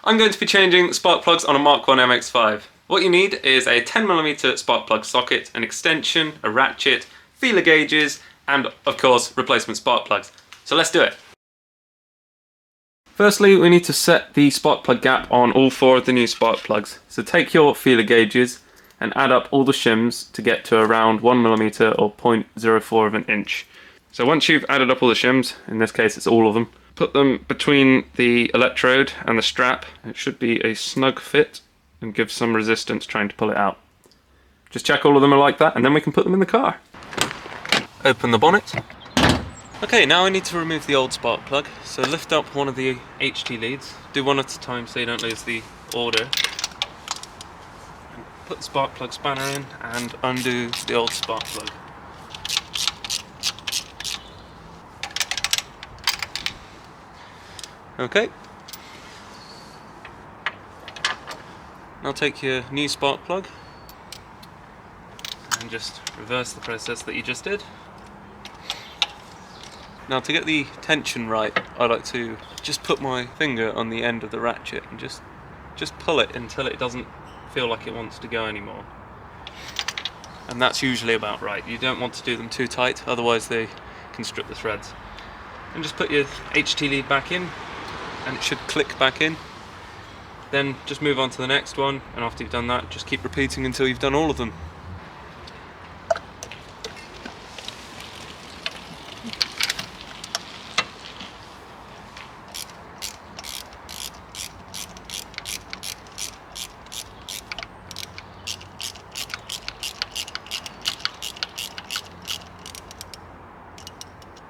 I'm going to be changing spark plugs on a Mk1 MX-5. What you need is a 10mm spark plug socket, an extension, a ratchet, feeler gauges, and of course replacement spark plugs. So let's do it. Firstly, we need to set the spark plug gap on all 4 of the new spark plugs. So take your feeler gauges and add up all the shims to get to around 1mm or 0.04 of an inch. So once you've added up all the shims, in this case it's all of them, put them between the electrode and the strap. It should be a snug fit and give some resistance trying to pull it out. Just check all of them are like that and then we can put them in the car. Open the bonnet. Okay, now I need to remove the old spark plug. So lift up one of the HT leads. Do one at a time so you don't lose the order. Put the spark plug spanner in and undo the old spark plug. Okay. Now take your new spark plug and just reverse the process that you just did. Now to get the tension right, I like to just put my finger on the end of the ratchet and just pull it until it doesn't feel like it wants to go anymore. And that's usually about right. You don't want to do them too tight, otherwise they can strip the threads. And just put your HT lead back in and it should click back in. Then just move on to the next one, and after you've done that, just keep repeating until you've done all of them.